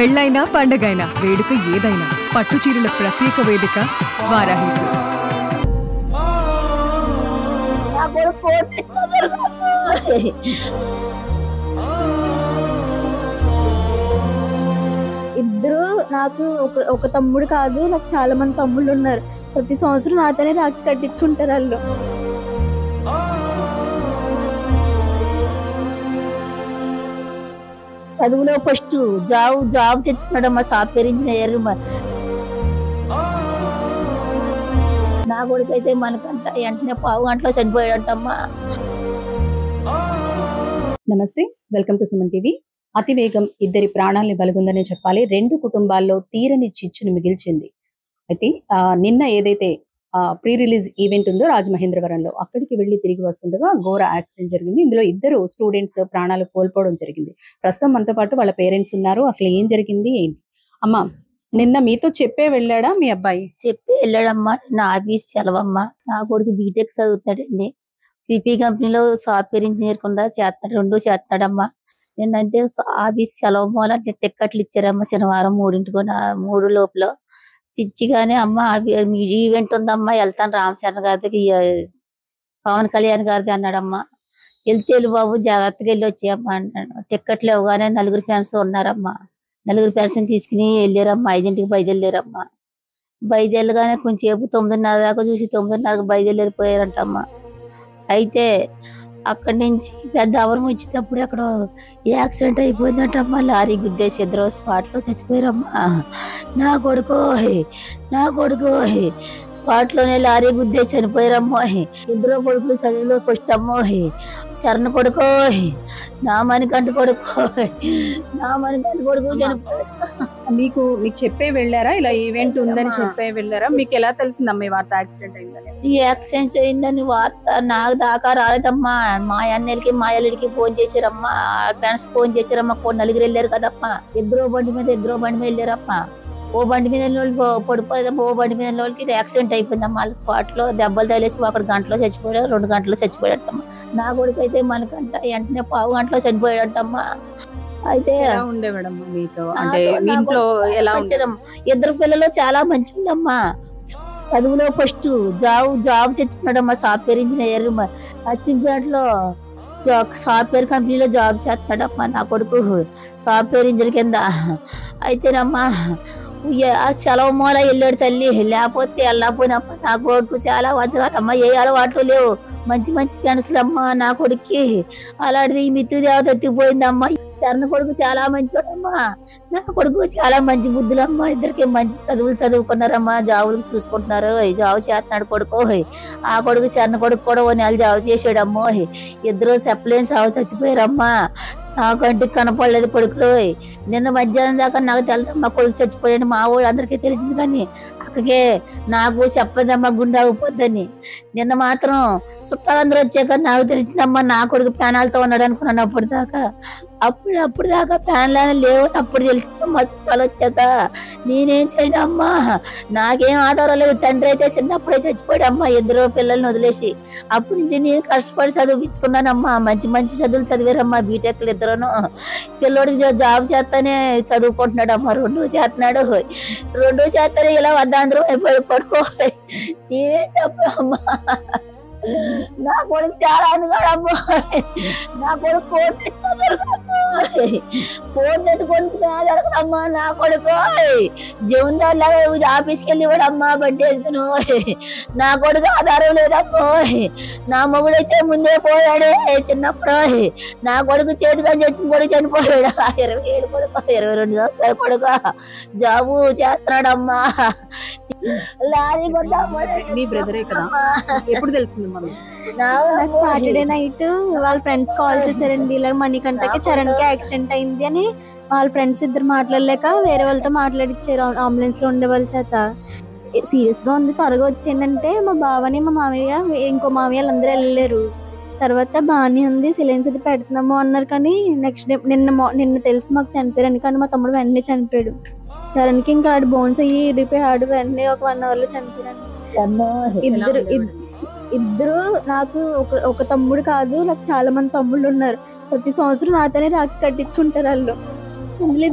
పెళ్ళైనా పండగైనా వేడుక ఏదైనా పట్టు చీరల ప్రత్యేక వేదిక వారాహి సిల్క్స్. ఇద్దరు నాకు ఒక తమ్ముడు కాదు, నాకు చాలా మంది తమ్ముళ్ళు ఉన్నారు. ప్రతి సంవత్సరం నాతోనే రాఖీ కట్టించుకుంటారు వాళ్ళు. చదువులో ఫస్ట్ జాబ్ తెచ్చుకున్నాడమ్మా, సాఫ్ట్వేర్ ఇంజనీర్. నా కొడుకు అయితే మనకంట వెంటనే పావు గంటలో చనిపోయాడంటమ్మా. నమస్తే, వెల్కమ్ టు సుమన్ టీవీ. అతివేగం ఇద్దరి ప్రాణాలని బలిగొందని చెప్పాలి. 2 కుటుంబాల్లో తీరని చిచ్చును మిగిల్చింది. అయితే నిన్న ఏదైతే ప్రీ రిలీజ్ ఈవెంట్ ఉందో రాజమహేంద్రవరంలో, అక్కడికి వెళ్ళి తిరిగి వస్తుండగా ఘోర యాక్సిడెంట్ జరిగింది. ఇందులో 2 స్టూడెంట్స్ ప్రాణాలు కోల్పోవడం జరిగింది. ప్రస్తుతం మనతో పాటు వాళ్ళ పేరెంట్స్ ఉన్నారు. అసలు ఏం జరిగింది ఏంటి? అమ్మా, నిన్న మీతో చెప్పే వెళ్ళాడా మీ అబ్బాయి? చెప్పి వెళ్ళాడమ్మా. నా ఆఫీస్ సెలవమ్మా. నా కొడుకు బీటెక్ చదువుతాడండి. సిపి కంపెనీలో సాఫ్ట్వేర్ ఇంజనీర్ కింద చేస్తాడు, 2 చేస్తాడమ్మా. నిన్నంటే ఆఫీస్ సెలవు మూల టిక్కెట్లు ఇచ్చారమ్మా. శనివారం 3 లోపల తెచ్చిగానే అమ్మ ఈవెంట్ ఉందమ్మా, వెళ్తాను రామచంద్ర గారికి, పవన్ కళ్యాణ్ గారిది అన్నాడమ్మా. వెళ్తే బాబు జాగ్రత్తగా వెళ్ళి వచ్చాయమ్మా అన్నాడు. టిక్కెట్లు ఇవ్వగానే 4 ఫ్రెండ్స్ ఉన్నారమ్మా. 4 ఫ్రెండ్స్ తీసుకుని వెళ్ళారమ్మా. 5ంటికి బయలుదేరారమ్మా. బయలుదేరగానే కొంచెంసేపు 9:30 దాకా చూసి 9:30కి బయలుదేరిపోయారంటమ్మా. అయితే అక్కడి నుంచి పెద్ద అవరం వచ్చేటప్పుడు అక్కడ యాక్సిడెంట్ అయిపోయిందంటమ్మా. లారీ గుద్దేసి 2 స్పాట్లో చచ్చిపోయారమ్మా. నా కొడుకు స్పాట్లోనే లారీ గుద్దేసి చనిపోయారమ్మో. 2 కొడుకులు చదువులో ఫస్ట్ అమ్మో. చరణ్ కొడుకో, నా మణికంఠ కొడుకు చనిపోయారు. మీకు చెప్పే వెళ్ళారా? ఇలా ఈవెంట్ ఉందని చెప్పే వెళ్ళారా? మీకు ఎలా తెలిసిందమ్మా ఈ వార్త యాక్సిడెంట్ అయిందని? ఈ యాక్సిడెంట్ అయిందని వార్త నాకు దాకా రాలేదమ్మా. మా అన్నయ్యకి మా అల్లుడికి ఫోన్ చేశారమ్మా. ఫ్రెండ్స్ ఫోన్ చేశారమ్మా. 4 వెళ్ళారు కదమ్మా. 2 బండి మీద వెళ్ళారమ్మా. ఓ బండి మీద పడిపోయేదమ్మా. ఓ బండి మీద వాళ్ళకి యాక్సిడెంట్ అయిపోయిందమ్మా. వాళ్ళ స్పాట్ లో దెబ్బలు తగిలేసి 1 గంటలో చచ్చిపోయాడు, 2 గంటలో చచ్చిపోయాడమ్మా. నా కొడుకు అయితే మనకంట వెంటనే పావు గంటలో చనిపోయాడమ్మా. అయితే ఉండేవాడమ్మా మీతో, అంటే ఇంట్లో ఎలా ఉండేదమ్మా? 2 పిల్లలు చాలా మంచి ఉండమ్మా. చదువులో ఫస్ట్ జాబ్ తెచ్చుకున్నాడమ్మా, సాఫ్ట్వేర్ ఇంజనీర్. అచ్చింపేటలో సాఫ్ట్వేర్ కంపెనీలో జాబ్ చేస్తాడమ్మా నా కొడుకు, సాఫ్ట్వేర్ ఇంజనీర్ కింద. అయితేనమ్మా ఆ సెలవు మూల వెళ్ళాడు తల్లి. లేకపోతే వెళ్ళకపోయినమ్మా నా కొడుకు చాలా వజ్రాలమ్మా. ఏ అలవాట్లు లేవు, మంచి పెన్సులమ్మా నా కొడుక్కి. అలాంటిది ఈ మిత్తు దేవత ఎత్తిపోయిందమ్మా. చరణ్ కొడుకు చాలా మంచివాడమ్మా. నా కొడుకు చాలా మంచి బుద్ధులమ్మా. ఇద్దరికి మంచి చదువుకున్నారమ్మా. జాబులు చూసుకుంటున్నారు. జాబు చేస్తున్నాడు కొడుకు. ఆ కొడుకు చరణ్ కొడుకు కూడా 1 నెల జాబు చేసాడమ్మో. 2 చెప్పలేని సాగు చచ్చిపోయారమ్మా. నా కంటికి కనపడలేదు కొడుకులు. నిన్న మధ్యాహ్నం దాకా నాకు తెలుదమ్మా కొడుకు చచ్చిపోయాడు. మా ఊళ్ళు అందరికీ తెలిసింది, కానీ అక్కకే నాకు చెప్పదమ్మా గుండె ఆగిపోద్దని. నిన్న మాత్రం చుట్టాలందరూ వచ్చాక నాకు తెలిసిందమ్మా నా కొడుకు ప్రాణాలతో ఉన్నాడు అనుకున్నాను. అప్పుడు దాకా ఫ్యాన్లానే లేవు. అప్పుడు తెలిసిందమ్మా చుట్టాలు వచ్చాక. నేనేం చేయనమ్మా, నాకేం ఆధారం లేదు. తండ్రి అయితే చిన్నప్పుడే చచ్చిపోయాడమ్మా 2 పిల్లల్ని వదిలేసి. అప్పటి నుంచి నేను కష్టపడి చదివించుకున్నానమ్మా. మంచి చదువులు చదివారమ్మా. బీటెక్లు 2. పిల్లోడికి జాబ్ చేస్తానే చదువుకుంటున్నాడమ్మా. 2 చేస్తానే ఇలా వద్దాంధ్రం అయిపోయి పడుకో. నేనేం చెప్పమ్మా. నా కొడుకు చాలా అనుగాడమ్మా. నా కొడుకు జరగడమ్మా. నా కొడుకు జమీందారులాగా ఆఫీస్కి వెళ్ళి వాడమ్మా బండి వేసుకుని. నా కొడుకు ఆధారం లేదమ్మో. నా మొగుడైతే ముందే పోయాడే చిన్నప్పుడు. నా కొడుకు చేతిగా చచ్చిన కొడుకు చనిపోయాడు. 27 కొడుకు, 22 సంవత్సరాల కొడుకు జాబు చేస్తున్నాడమ్మా. లారీ మీ బ్రదరే కదా? ఎప్పుడు తెలిసింది మమ్మీ? నాకు సాటర్డే నైట్ వాళ్ళ ఫ్రెండ్స్ కాల్ చేశారండి. ఇలా మణికంఠకి చరణ్కి యాక్సిడెంట్ అయింది అని. వాళ్ళ ఫ్రెండ్స్ ఇద్దరు మాట్లాడలేక వేరే వాళ్ళతో మాట్లాడిచ్చారు అంబులెన్స్ లో ఉండే వాళ్ళ చేత. సీరియస్ గా ఉంది, త్వరగా వచ్చేయండంటే మా బావని మా మామయ్య ఇంకో మామయ్య అందరూ వెళ్ళలేరు. తర్వాత బాగానే ఉంది, సిలైన్స్ అది పెడుతున్నాము అన్నారు. కానీ నెక్స్ట్ డే నిన్న తెలిసి మాకు చనిపోయారని. కానీ మా తమ్ముడు వెంటనే చనిపోయాడు. చరణ్కి ఇంకా ఆడు బోన్స్ అయ్యి ఇడిపోయి ఆడు వెంటనే ఒక 1 అవర్ లో చనిపోయాడు. ఇద్దరు నాకు ఒక తమ్ముడు కాదు, నాకు చాలా మంది తమ్ముళ్ళు ఉన్నారు. ప్రతి సంవత్సరం నాతోనే రాఖీ కట్టించుకుంటారు వాళ్ళు. అందులో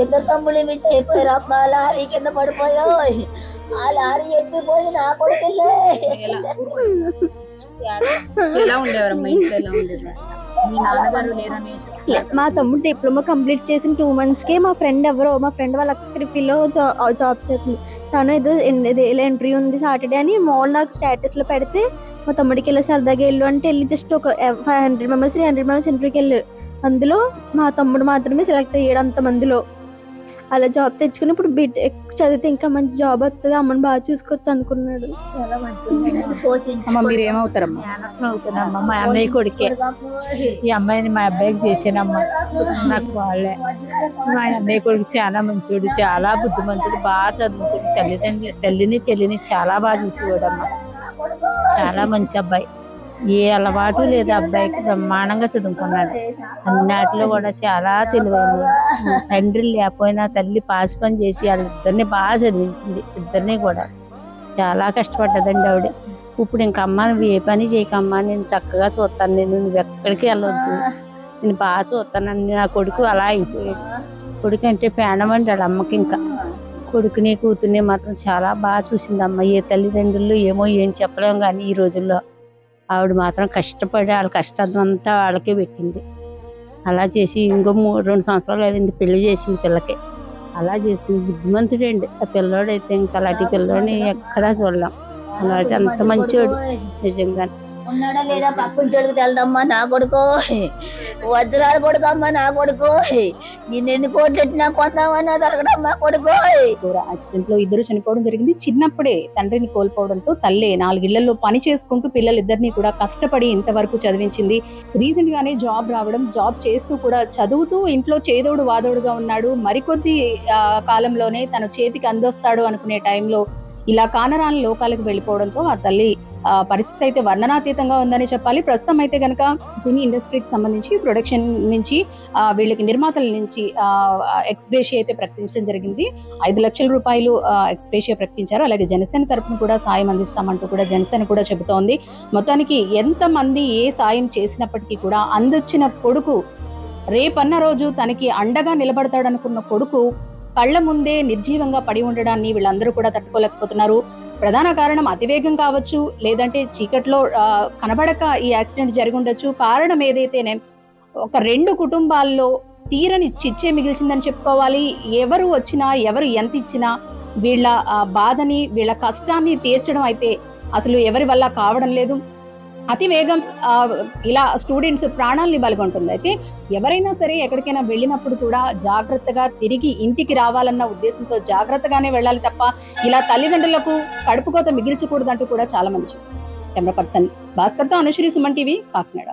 ఇద్దరు తమ్ముళ్ళు మిస్ అయిపోయారు అమ్మ. లారీ కింద పడిపోయావు. ఆ లారీ ఎత్తిపోయి నా కొడుకులే. ఎలా ఉండేవారమ్మా ఇంట్లో? ఎలా ఉండేవారు? మీ నాన్నగారు లేరని మా తమ్ముడు డిప్లొమా కంప్లీట్ చేసిన 2 months కే మా ఫ్రెండ్ వాళ్ళ క్రిఫీలో జాబ్ చేస్తుంది. తను ఇలా ఎంట్రీ ఉంది సాటర్డే అని మాల్ నాకు స్టేటస్ లో పెడితే మా తమ్ముడికి ఇలా సరదాగా వెళ్ళు అంటే వెళ్ళి జస్ట్ ఒక 500 members 300 members ఇంటర్వ్యూకి వెళ్ళారు. అందులో మా తమ్ముడు మాత్రమే సెలెక్ట్ అయ్యాడు అంతమందిలో. అలా జాబ్ తెచ్చుకుని ఇప్పుడు బీటెక్ చదివితే ఇంకా మంచి జాబ్ వస్తుంది, అమ్మని బాగా చూసుకోవచ్చు అనుకున్నాడు. మీరు ఏమవుతారమ్మా? అవుతానమ్మా మా అన్నయ్య కొడుకే. ఈ అమ్మాయిని మా అబ్బాయికి చేసానమ్మా. నాకు వాళ్ళే. మా అన్నయ్య కొడుకు చాలా మంచివాడు, చాలా బుద్ధిమంతుడు, బాగా చదువుతుంది. తల్లిని చెల్లిని చాలా బాగా చూసేవాడమ్మా. చాలా మంచి అబ్బాయి. ఏ అలవాటు లేదు అబ్బాయికి. బ్రహ్మాండంగా చదువుకున్నాడు. అన్నిటిలో కూడా చాలా తెలివైన. తండ్రి లేకపోయినా తల్లి పాసి పని చేసి వాళ్ళిద్దరిని బాగా చదివించింది. ఇద్దరిని కూడా చాలా కష్టపడ్డదండి ఆవిడ. ఇప్పుడు ఇంక అమ్మ నువ్వు ఏ పని చేయకమ్మా, నేను చక్కగా చూస్తాను, నువ్వు ఎక్కడికి వెళ్ళొద్దు, నేను బాగా చూస్తానని నా కొడుకు అలా అయిపోయాడు. కొడుకు అంటే ప్రాణం అండి వాళ్ళ అమ్మకి. ఇంకా కొడుకుని కూతుర్ని మాత్రం చాలా బాగా చూసిందమ్మ. ఏ తల్లిదండ్రులు ఏమో ఏం చెప్పలేం కానీ ఈ రోజుల్లో ఆవిడ మాత్రం కష్టపడి వాళ్ళ కష్టం అంతా వాళ్ళకే పెట్టింది. అలా చేసి ఇంకో 2 సంవత్సరాలు అయింది పెళ్లి చేసింది పిల్లకి. అలా చేసుకుని బుద్ధిమంతుడండి ఆ పిల్లోడైతే. ఇంకా అలాంటి పిల్లోడిని ఎక్కడా చూడలేం. అలాంటి అంత మంచివాడు నిజంగా. ఉన్నాడా లేదా పక్కింటోడికి తెలదమ్మా నా కొడుకో. వజ్రాల కొడుకు అమ్మ నా కొడుకో. నేను ఎన్ని కోట్లు ఎట్టినా కొందామన్నా దొరకడమ్మా కొడుకో. యాక్సిడెంట్ లో ఇద్దరు చనిపోవడం జరిగింది. చిన్నప్పుడే తండ్రిని కోల్పోవడంతో తల్లే 4 ఇళ్లలో పని చేసుకుంటూ పిల్లలిద్దరినీ కూడా కష్టపడి ఇంతవరకు చదివించింది. రీసెంట్ గానే జాబ్ రావడం, జాబ్ చేస్తూ కూడా చదువుతూ ఇంట్లో చేదోడు వాదోడుగా ఉన్నాడు. మరికొద్ది కాలంలోనే తన చేతికి అందొస్తాడు అనుకునే టైంలో ఇలా కానరాని లోకాలకు వెళ్ళిపోవడంతో ఆ తల్లి పరిస్థితి అయితే వర్ణనాతీతంగా ఉందని చెప్పాలి. ప్రస్తుతం అయితే కనుక సినీ ఇండస్ట్రీకి సంబంధించి ప్రొడక్షన్ నుంచి వీళ్ళకి నిర్మాతల నుంచి ఎక్స్గ్రేషియా అయితే ప్రకటించడం జరిగింది. 5 లక్షల రూపాయలు ఎక్స్గ్రేషియా ప్రకటించారు. అలాగే జనసేన తరఫున కూడా సాయం అందిస్తామంటూ కూడా జనసేన కూడా చెబుతోంది. మొత్తానికి ఎంతమంది ఏ సాయం చేసినప్పటికీ కూడా అందొచ్చిన కొడుకు, రేపన్న రోజు తనకి అండగా నిలబడతాడనుకున్న కొడుకు కళ్ల ముందే నిర్జీవంగా పడి ఉండడాన్ని వీళ్ళందరూ కూడా తట్టుకోలేకపోతున్నారు. ప్రధాన కారణం అతివేగం కావచ్చు, లేదంటే చీకట్లో కనబడక ఈ యాక్సిడెంట్ జరిగి ఉండొచ్చు. కారణం ఏదైతేనే ఒక 2 కుటుంబాల్లో తీరని చిచ్చే మిగిల్చిందని చెప్పుకోవాలి. ఎవరు వచ్చినా ఎవరు ఎంత ఇచ్చినా వీళ్ళ బాధని వీళ్ళ కష్టాన్ని తీర్చడం అయితే అసలు ఎవరి వల్ల కావడం లేదు. అతి వేగం ఇలా స్టూడెంట్స్ ప్రాణాలని బలిగొంటుంది. అయితే ఎవరైనా సరే ఎక్కడికైనా వెళ్ళినప్పుడు కూడా జాగ్రత్తగా తిరిగి ఇంటికి రావాలన్న ఉద్దేశంతో జాగ్రత్తగానే వెళ్ళాలి తప్ప ఇలా తల్లిదండ్రులకు కడుపుకోత మిగిల్చకూడదంటూ కూడా చాలా మంచి. కెమెరా పర్సన్ భాస్కర్తో అనుశ్రీ, సుమన్ టీవీ, కాకినాడ.